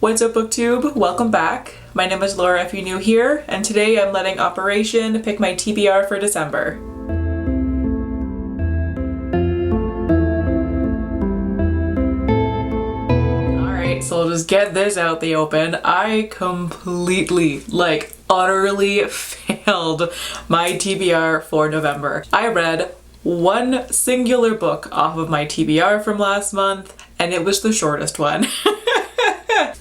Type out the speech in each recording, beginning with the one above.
What's up, Booktube? Welcome back. My name is Laura if you're new here, and today I'm letting Operation pick my TBR for December. Alright, so I'll just get this out the open. I completely, utterly failed my TBR for November. I read one singular book off of my TBR from last month, and it was the shortest one.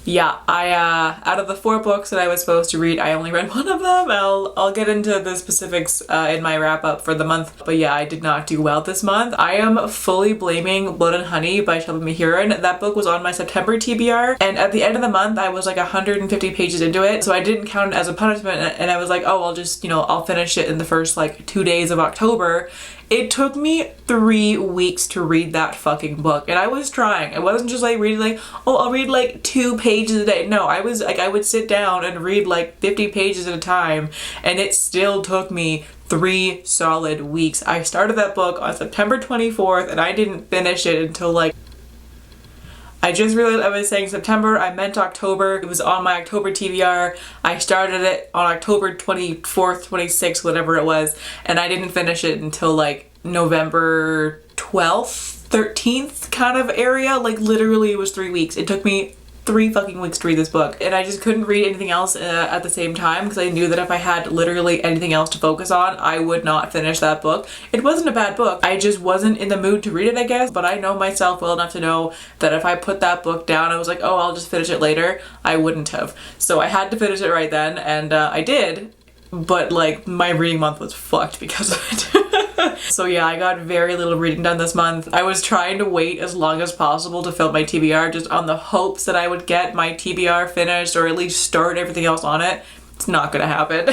Yeah, out of the 4 books that I was supposed to read, I only read one of them. I'll get into the specifics in my wrap up for the month. But yeah, I did not do well this month. I am fully blaming Blood and Honey by Shelby. That book was on my September TBR, and at the end of the month, I was like 150 pages into it, so I didn't count it as a punishment, and I was like, oh, I'll just, I'll finish it in the first 2 days of October. It took me 3 weeks to read that fucking book, and I was trying. It wasn't just reading I'll read 2 pages a day. No, I was I would sit down and read 50 pages at a time, and it still took me 3 solid weeks. I started that book on September 24th, and I didn't finish it until I just realized I was saying September, I meant October. It was on my October TBR. I started it on October 24th, 26th, whatever it was, and I didn't finish it until November 12th, 13th kind of area. Literally it was 3 weeks. It took me 3 fucking weeks to read this book, and I just couldn't read anything else at the same time because I knew that if I had literally anything else to focus on, I would not finish that book. It wasn't a bad book. I just wasn't in the mood to read it, I guess, but I know myself well enough to know that if I put that book down, I was like, oh, I'll just finish it later, I wouldn't have. So I had to finish it right then, and I did, but my reading month was fucked because of it. So yeah, I got very little reading done this month. I was trying to wait as long as possible to film my TBR just on the hopes that I would get my TBR finished or at least start everything else on it. It's not gonna happen.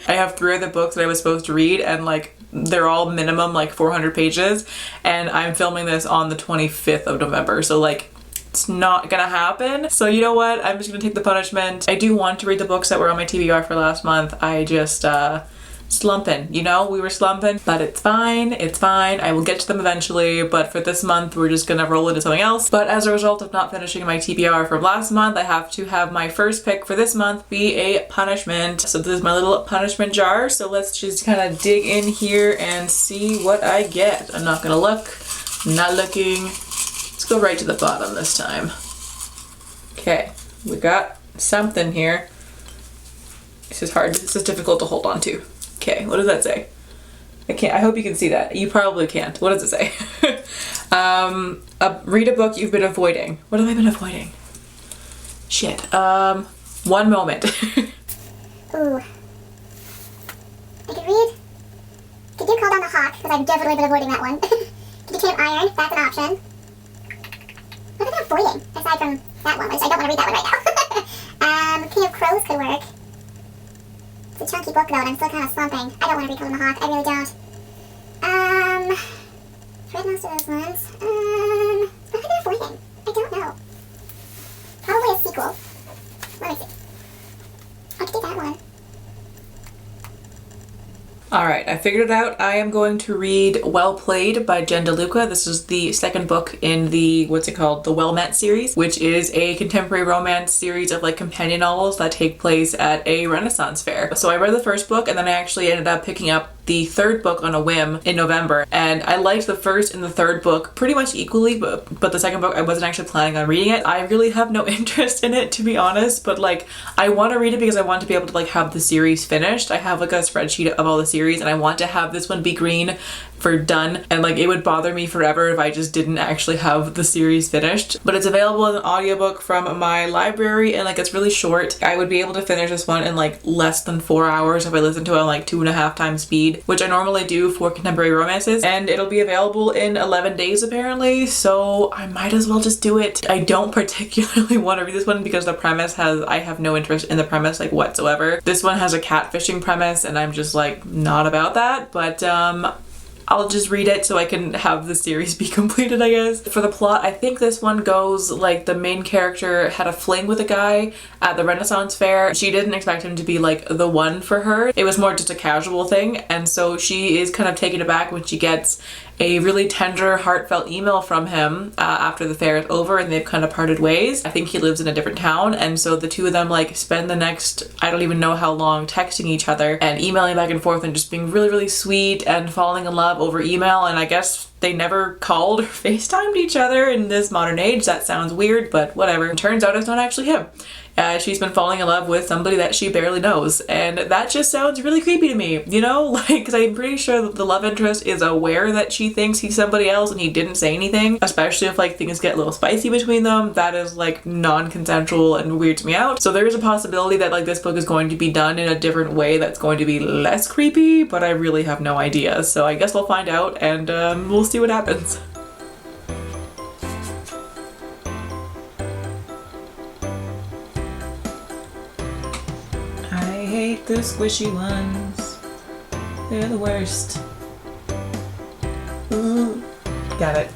I have 3 other books that I was supposed to read, and they're all minimum 400 pages, and I'm filming this on the 25th of November, so it's not gonna happen. So you know what? I'm just gonna take the punishment. I do want to read the books that were on my TBR for last month. I just slumping, we were slumping, but it's fine. I will get to them eventually, but for this month we're just gonna roll into something else. But as a result of not finishing my TBR from last month, I have to have my first pick for this month be a punishment. So this is my little punishment jar, so let's just kind of dig in here and see what I get. I'm not gonna look, I'm not looking. Let's go right to the bottom this time. Okay, we got something here. This is difficult to hold on to. Okay, what does that say? I hope you can see that. You probably can't. What does it say? Read a book you've been avoiding. What have I been avoiding? Shit. 1 moment. Ooh. I could read. Could do Call Down the Hawk, because I've definitely been avoiding that one. Could do King of Iron, that's an option. What have I been avoiding, aside from that one? I don't want to read that one right now. King of Crows could work. It's a chunky book though, and I'm still kind of slumping. I don't want to read Call Down the Hawk, I really don't. Read most of those ones. What have I been avoiding? I don't know. Probably a sequel. Let me see. I could do that one. Alright, I figured it out. I am going to read Well Played by DeLuca. This is the second book in the, the Well Met series, which is a contemporary romance series of companion novels that take place at a Renaissance fair. So I read the first book, and then I actually ended up picking up the 3rd book on a whim in November, and I liked the 1st and the 3rd book pretty much equally, but the 2nd book I wasn't actually planning on reading it. I really have no interest in it, to be honest, but I want to read it because I want to be able to have the series finished. I have a spreadsheet of all the series, and I want to have this one be green for done, and it would bother me forever if I just didn't actually have the series finished. But it's available as an audiobook from my library, and it's really short. I would be able to finish this one in less than 4 hours if I listened to it on 2.5 times speed, which I normally do for contemporary romances, and it'll be available in 11 days apparently, so I might as well just do it. I don't particularly want to read this one because the premise I have no interest in the premise whatsoever. This one has a catfishing premise, and I'm just not about that, but I'll just read it so I can have the series be completed, I guess. For the plot, I think this one goes the main character had a fling with a guy at the Renaissance fair. She didn't expect him to be the one for her. It was more just a casual thing, and so she is kind of taken aback when she gets a really tender, heartfelt email from him after the fair is over and they've kind of parted ways. I think he lives in a different town, and so the two of them like spend the next, I don't even know how long, texting each other and emailing back and forth and just being really, really sweet and falling in love over email. And I guess they never called or FaceTimed each other in this modern age. That sounds weird, but whatever. It turns out it's not actually him. She's been falling in love with somebody that she barely knows, and that just sounds really creepy to me, you know? Like, because I'm pretty sure that the love interest is aware that she thinks he's somebody else and he didn't say anything, especially if like things get a little spicy between them. That is like non-consensual and weirds me out. So there is a possibility that like this book is going to be done in a different way that's going to be less creepy, but I really have no idea. So I guess we'll find out, and we'll see what happens. I hate the squishy ones. They're the worst. Ooh. Got it.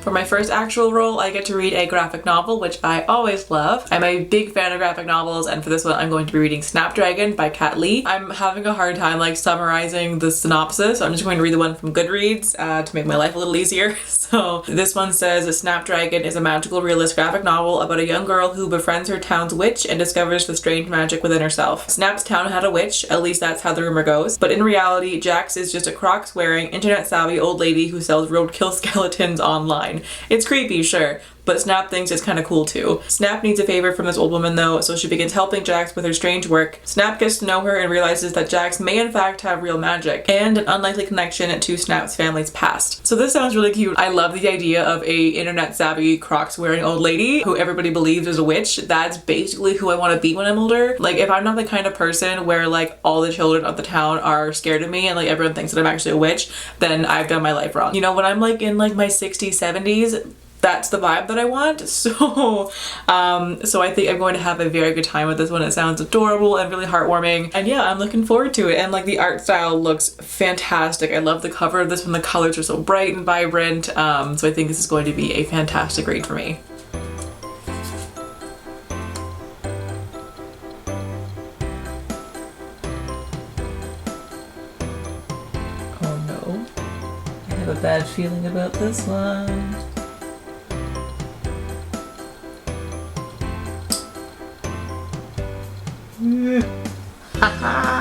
For my first actual role, I get to read a graphic novel, which I always love. I'm a big fan of graphic novels, and for this one I'm going to be reading Snapdragon by Kat Leyh. I'm having a hard time like summarizing the synopsis, so I'm just going to read the one from Goodreads to make my life a little easier. So this one says, Snapdragon is a magical realist graphic novel about a young girl who befriends her town's witch and discovers the strange magic within herself. Snap's town had a witch, at least that's how the rumor goes, but in reality Jax is just a Crocs-wearing, internet-savvy old lady who sells roadkill skeletons online. It's creepy, sure, but Snap thinks it's kind of cool too. Snap needs a favor from this old woman though, so she begins helping Jax with her strange work. Snap gets to know her and realizes that Jax may in fact have real magic and an unlikely connection to Snap's family's past. So this sounds really cute. I love the idea of a internet savvy Crocs wearing old lady who everybody believes is a witch. That's basically who I want to be when I'm older. Like if I'm not the kind of person where like all the children of the town are scared of me and like everyone thinks that I'm actually a witch, then I've done my life wrong. You know, when I'm like in like my 60s, 70s, that's the vibe that I want. So I think I'm going to have a very good time with this one. It sounds adorable and really heartwarming, and yeah, I'm looking forward to it. And like the art style looks fantastic. I love the cover of this one. The colors are so bright and vibrant, so I think this is going to be a fantastic read for me. Oh no, I have a bad feeling about this one. Haha.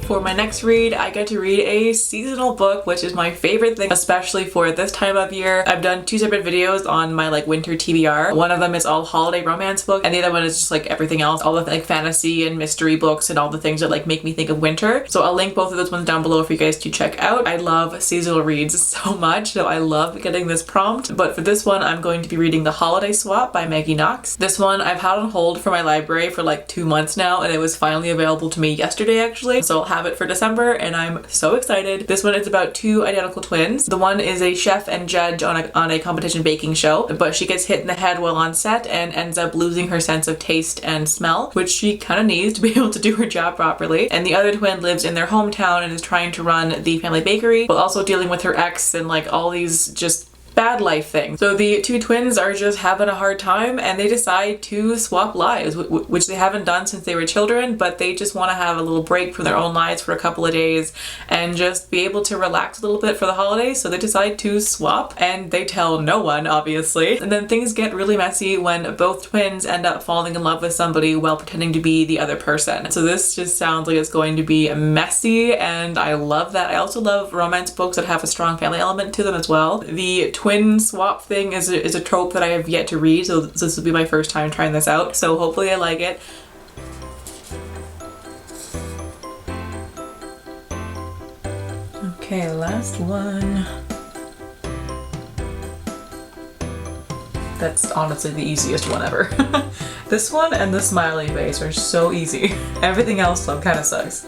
For my next read, I get to read a seasonal book, which is my favorite thing, especially for this time of year. I've done two separate videos on my like winter TBR. One of them is all holiday romance book, and the other one is just like everything else, all the like fantasy and mystery books and all the things that like make me think of winter. So I'll link both of those ones down below for you guys to check out. I love seasonal reads so much, so I love getting this prompt. But for this one, I'm going to be reading The Holiday Swap by Maggie Knox. This one I've had on hold for my library for like 2 months now, and it was finally available to me yesterday actually. So I'll have it for December and I'm so excited. This one is about two identical twins. The one is a chef and judge on a competition baking show, but she gets hit in the head while on set and ends up losing her sense of taste and smell, which she kind of needs to be able to do her job properly. And the other twin lives in their hometown and is trying to run the family bakery while also dealing with her ex and like all these just bad life thing. So the two twins are just having a hard time and they decide to swap lives, which they haven't done since they were children, but they just want to have a little break from their own lives for a couple of days and just be able to relax a little bit for the holidays. So they decide to swap and they tell no one, obviously. And then things get really messy when both twins end up falling in love with somebody while pretending to be the other person. So this just sounds like it's going to be messy and I love that. I also love romance books that have a strong family element to them as well. The twin swap thing is a trope that I have yet to read, so this will be my first time trying this out, so hopefully I like it. Okay, last one. That's honestly the easiest one ever. This one and the smiley face are so easy. Everything else though kind of sucks.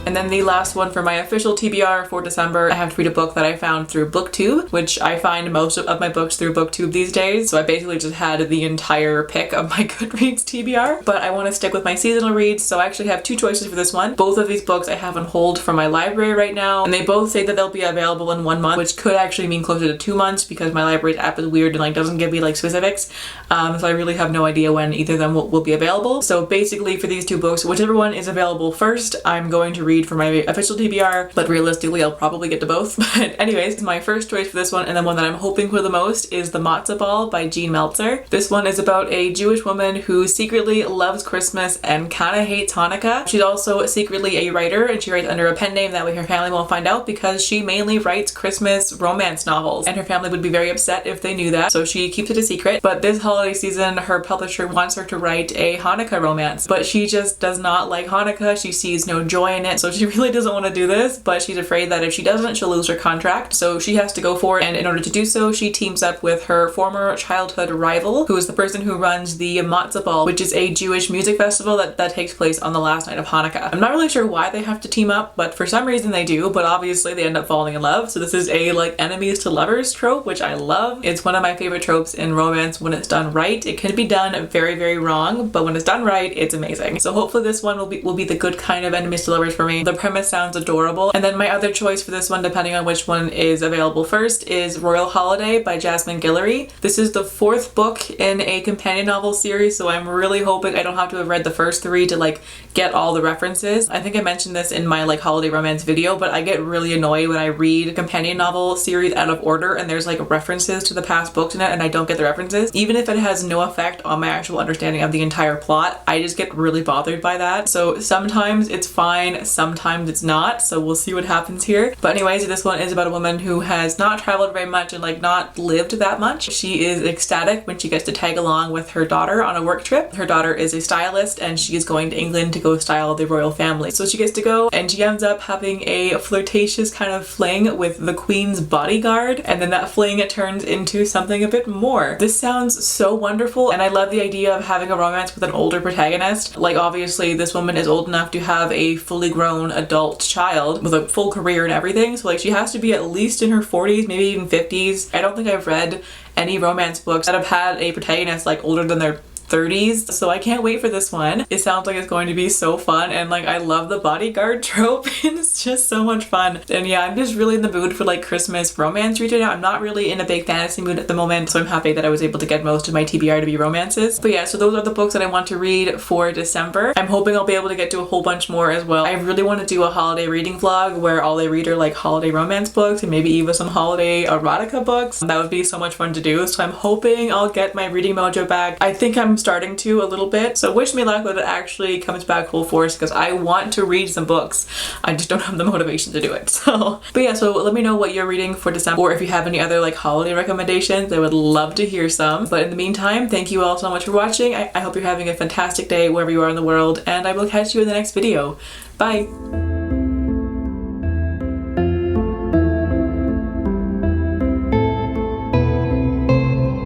And then the last one for my official TBR for December, I have to read a book that I found through Booktube, which I find most of my books through Booktube these days. So I basically just had the entire pick of my Goodreads TBR, but I want to stick with my seasonal reads. So I actually have two choices for this one. Both of these books I have on hold from my library right now, and they both say that they'll be available in 1 month, which could actually mean closer to 2 months because my library's app is weird and like doesn't give me like specifics. So I really have no idea when either of them will be available. So basically for these two books, whichever one is available first, I'm going to read for my official TBR, but realistically I'll probably get to both. But anyways, my first choice for this one, and the one that I'm hoping for the most, is The Matzo Ball by Meltzer. This one is about a Jewish woman who secretly loves Christmas and kind of hates Hanukkah. She's also secretly a writer, and she writes under a pen name that way her family won't find out because she mainly writes Christmas romance novels, and her family would be very upset if they knew that, so she keeps it a secret. But this holiday season, her publisher wants her to write a Hanukkah romance, but she just does not like Hanukkah. She sees no joy in it, so she really doesn't want to do this, but she's afraid that if she doesn't, she'll lose her contract, so she has to go for it. And in order to do so, she teams up with her former childhood rival, who is the person who runs the Matzo Ball, which is a Jewish music festival that takes place on the last night of Hanukkah. I'm not really sure why they have to team up, but for some reason they do, but obviously they end up falling in love. So this is a like enemies to lovers trope, which I love. It's one of my favorite tropes in romance when it's done right. It can be done very, very wrong, but when it's done right, it's amazing. So hopefully this one will be the good kind of enemies to lovers for me. The premise sounds adorable. And then my other choice for this one, depending on which one is available first, is Royal Holiday by Jasmine Guillory. This is the 4th book in a companion novel series, so I'm really hoping I don't have to have read the first 3 to like get all the references. I think I mentioned this in my like holiday romance video, but I get really annoyed when I read a companion novel series out of order and there's like references to the past books in it and I don't get the references. Even if it has no effect on my actual understanding of the entire plot, I just get really bothered by that. So sometimes it's fine, sometimes it's not, so we'll see what happens here. But anyways, this one is about a woman who has not traveled very much and like not lived that much. She is ecstatic when she gets to tag along with her daughter on a work trip. Her daughter is a stylist and she is going to England to go style the royal family. So she gets to go and she ends up having a flirtatious kind of fling with the Queen's bodyguard, and then that fling turns into something a bit more. This sounds so wonderful, and I love the idea of having a romance with an older protagonist. Like obviously this woman is old enough to have a fully grown adult child with a full career and everything, so like she has to be at least in her 40s, maybe even 50s. I don't think I've read any romance books that have had a protagonist like older than their 30s, so I can't wait for this one. It sounds like it's going to be so fun, and like I love the bodyguard trope and it's just so much fun. And yeah, I'm just really in the mood for like Christmas romance reads right now. I'm not really in a big fantasy mood at the moment, so I'm happy that I was able to get most of my TBR to be romances. But yeah, so those are the books that I want to read for December. I'm hoping I'll be able to get to a whole bunch more as well. I really want to do a holiday reading vlog where all I read are like holiday romance books and maybe even some holiday erotica books. That would be so much fun to do, so I'm hoping I'll get my reading mojo back. I think I'm starting to a little bit, so wish me luck that it actually comes back full force because I want to read some books. I just don't have the motivation to do it. So but yeah, so let me know what you're reading for December, or if you have any other like holiday recommendations. I would love to hear some. But in the meantime, thank you all so much for watching. I hope you're having a fantastic day wherever you are in the world, and I will catch you in the next video. Bye!